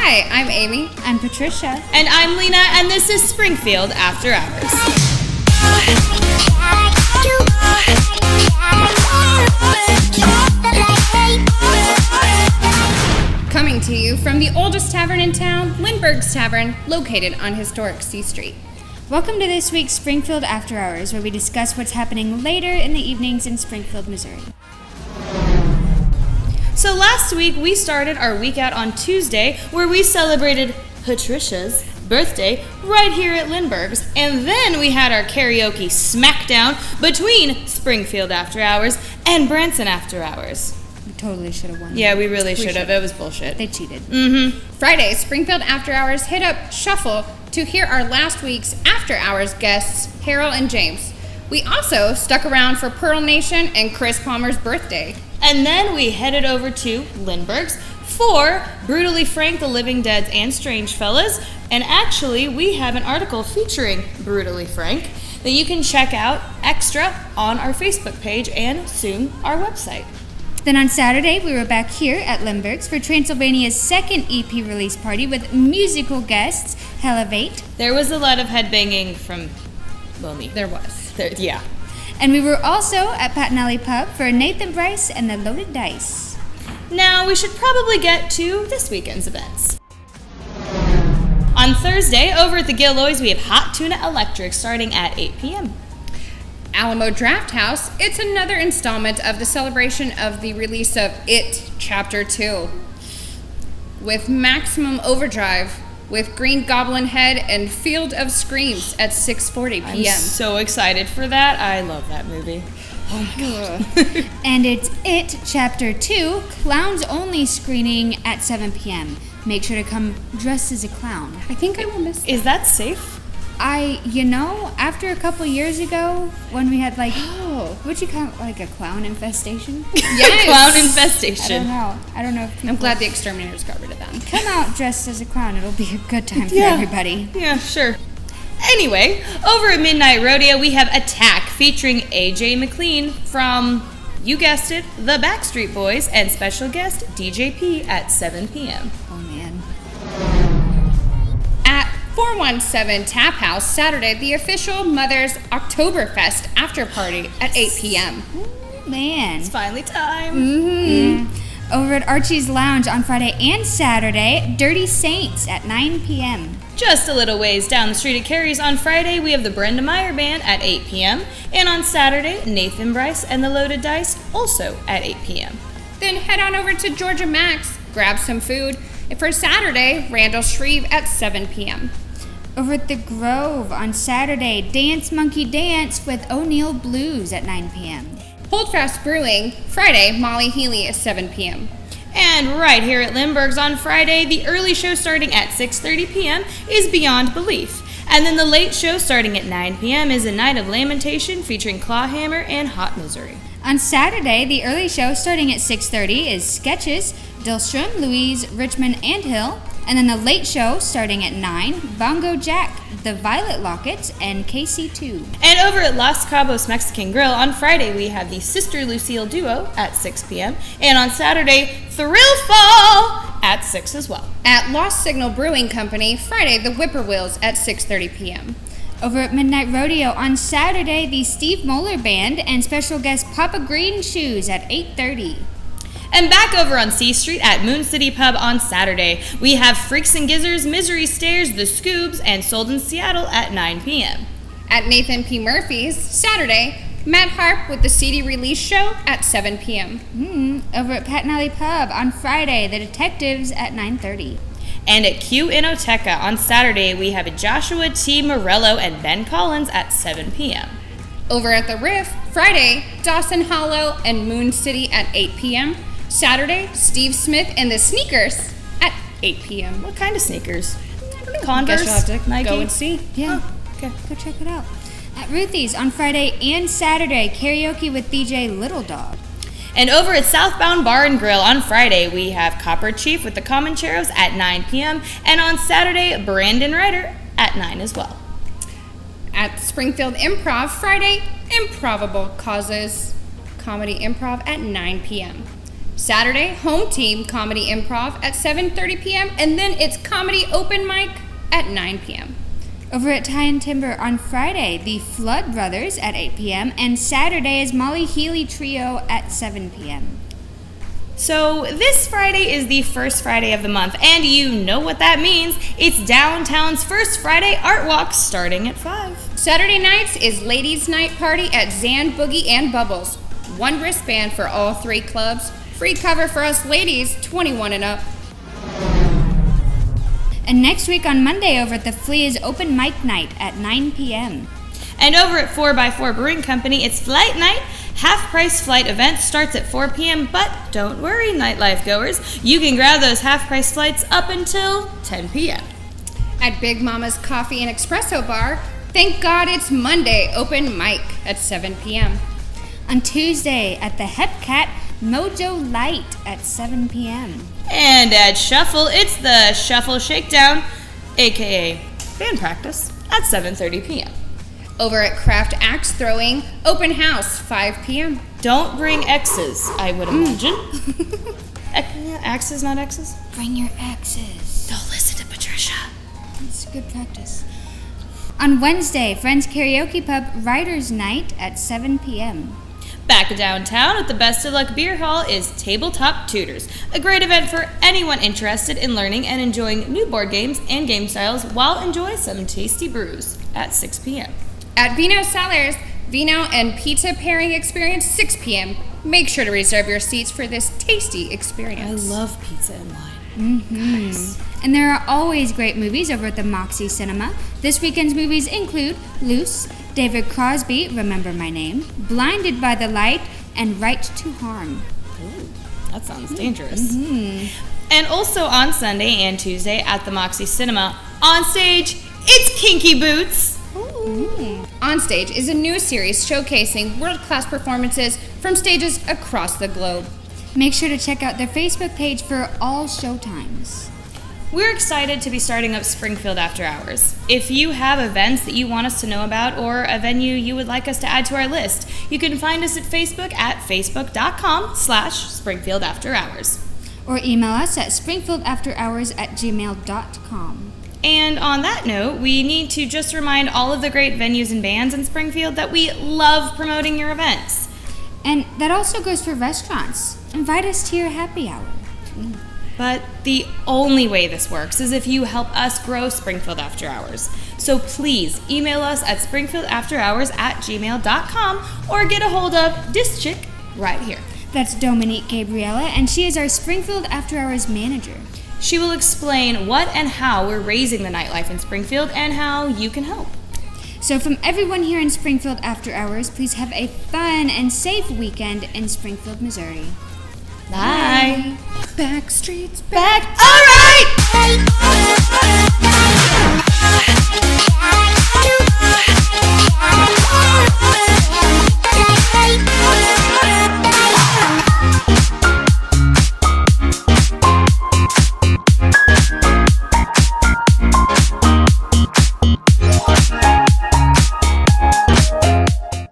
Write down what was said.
Hi, I'm Amy. I'm Patricia. And I'm Lena, and this is Springfield After Hours. Coming to you from the oldest tavern in town, Lindbergh's Tavern, located on historic C Street. Welcome to this week's Springfield After Hours, where we discuss what's happening later in the evenings in Springfield, Missouri. So last week, we started our week out on Tuesday, where we celebrated Patricia's birthday right here at Lindbergh's. And then we had our karaoke smackdown between Springfield After Hours and Branson After Hours. We totally should have won. Yeah, we really should have. It was bullshit. They cheated. Friday, Springfield After Hours hit up Shuffle to hear our last week's After Hours guests, Harold and James. We also stuck around for Pearl Nation and Chris Palmer's birthday. And then we headed over to Lindbergh's for Brutally Frank, The Living Deads, and Strange Fellas. And actually, we have an article featuring Brutally Frank that you can check out extra on our Facebook page and soon our website. Then on Saturday, we were back here at Lindbergh's for Transylvania's second EP release party with musical guests, Elevate. There was a lot of headbanging from, well, me. There was. Yeah. And we were also at Pat and Alley Pub for Nathan Bryce and the Loaded Dice. Now, we should probably get to this weekend's events. On Thursday, over at the Gillioz, we have Hot Tuna Electric starting at 8 p.m. Alamo Drafthouse, it's another installment of the celebration of the release of It, Chapter 2, with Maximum Overdrive, with Green Goblin Head and Field of Screams at 6:40 p.m. I'm so excited for that. I love that movie. Oh my god. And it's It, Chapter 2, Clowns Only screening at 7 p.m. Make sure to come dressed as a clown. I think I will miss that. Is that safe? After a couple years ago, when we had what'd you call it, like a clown infestation? Yes! Clown infestation. I don't know if I'm glad the exterminators got rid of that. Come out dressed as a clown. It'll be a good time for everybody. Yeah, sure. Anyway, over at Midnight Rodeo, we have ATCK featuring AJ McLean from, you guessed it, the Backstreet Boys, and special guest D.J.P. at 7 p.m. Oh, man. At 417 Taphouse, Saturday, the official Mother's Oktoberfest after party at 8 p.m. Ooh, man. It's finally time. Yeah. Over at Archie's Lounge on Friday and Saturday, Dirty Saints at 9 p.m. Just a little ways down the street at Carrie's on Friday, we have the Brenda Meyer Band at 8 p.m. And on Saturday, Nathan Bryce and the Loaded Dice also at 8 p.m. Then head on over to Georgia Max, grab some food. And for Saturday, Randall Shreve at 7 p.m. Over at the Grove on Saturday, Dance Monkey Dance with O'Neill Blues at 9 p.m. Holdfast Brewing, Friday, Molly Healy at 7 p.m. And right here at Lindbergh's on Friday, the early show starting at 6:30 p.m. is Beyond Belief. And then the late show starting at 9 p.m. is A Night of Lamentation featuring Clawhammer and Hot Misery. On Saturday, the early show starting at 6:30 is Sketches, Dillstrom, Louise, Richmond, and Hill. And then the late show starting at 9, Bongo Jack, The Violet Lockets, and KC2. And over at Los Cabos Mexican Grill on Friday, we have the Sister Lucille Duo at 6 p.m. And on Saturday, Thrill Fall at 6 as well. At Lost Signal Brewing Company, Friday, the Whippoorwills at 6:30 p.m. Over at Midnight Rodeo on Saturday, the Steve Moeller Band and special guest Papa Green Shoes at 8:30. And back over on C Street at Moon City Pub on Saturday, we have Freaks and Gizzards, Misery Stairs, The Scoobs, and Sold in Seattle at 9 p.m. At Nathan P. Murphy's, Saturday, Matt Harp with the CD release show at 7 p.m. Over at Pat and Alley Pub on Friday, The Detectives at 9:30. And at Q Inoteca on Saturday, we have Joshua T. Morello and Ben Collins at 7 p.m. Over at the Riff, Friday, Dawson Hollow and Moon City at 8 p.m. Saturday, Steve Smith and the Sneakers at 8 p.m. What kind of sneakers? Converse? Guess you'll have to Nike? go and see. Yeah. Oh, okay. Go check it out. At Ruthie's on Friday and Saturday, karaoke with DJ Little Dog. And over at Southbound Bar and Grill on Friday, we have Copper Chief with the Comancheros at 9 p.m. And on Saturday, Brandon Ryder at 9 as well. At Springfield Improv, Friday, Improvable Causes Comedy Improv at 9 p.m. Saturday, home team comedy improv at 7:30 p.m. and then it's comedy open mic at 9 p.m. Over at Tie and Timber on Friday, the Flood Brothers at 8 p.m. and Saturday is Molly Healy Trio at 7 p.m. So this Friday is the first Friday of the month, and you know what that means. It's downtown's first Friday art walk starting at 5. Saturday nights is Ladies' Night Party at Zan, Boogie, and Bubbles. 1 wristband for all 3 clubs. Free cover for us ladies, 21 and up. And next week on Monday over at the Flea is open mic night at 9 p.m. And over at 4x4 Brewing Company, it's Flight Night. Half-price flight event starts at 4 p.m., but don't worry, nightlife goers. You can grab those half-price flights up until 10 p.m. At Big Mama's Coffee and Espresso Bar, thank God it's Monday, open mic at 7 p.m. On Tuesday at the Hepcat, Mojo Light at 7 p.m. And at Shuffle, it's the Shuffle Shakedown, aka band practice, at 7:30 p.m. Over at Craft Axe Throwing, open house, 5 p.m. Don't bring X's, I would imagine. Axes, not X's? Bring your exes. Don't listen to Patricia. It's good practice. On Wednesday, Friends Karaoke Pub Writers Night at 7 p.m. Back downtown at the Best of Luck Beer Hall is Tabletop Tutors, a great event for anyone interested in learning and enjoying new board games and game styles while enjoy some tasty brews at 6 p.m. At Vino Cellars, Vino and Pizza Pairing Experience, 6 p.m. Make sure to reserve your seats for this tasty experience. I love pizza and wine. Mm-hmm. Nice. And there are always great movies over at the Moxie Cinema. This weekend's movies include Loose, David Crosby, Remember My Name, Blinded by the Light, and Right to Harm. Ooh, that sounds dangerous. Mm-hmm. And also on Sunday and Tuesday at the Moxie Cinema, on stage, it's Kinky Boots. Ooh. On Stage is a new series showcasing world-class performances from stages across the globe. Make sure to check out their Facebook page for all showtimes. We're excited to be starting up Springfield After Hours. If you have events that you want us to know about or a venue you would like us to add to our list, you can find us at Facebook at facebook.com/Springfield After Hours. Or email us at springfieldafterhours@gmail.com. And on that note, we need to just remind all of the great venues and bands in Springfield that we love promoting your events. And that also goes for restaurants. Invite us to your happy hour. But the only way this works is if you help us grow Springfield After Hours. So please email us at springfieldafterhours@gmail.com or get a hold of this chick right here. That's Dominique Gabriella, and she is our Springfield After Hours manager. She will explain what and how we're raising the nightlife in Springfield and how you can help. So from everyone here in Springfield After Hours, please have a fun and safe weekend in Springfield, Missouri. Bye. Backstreet's Back. All right.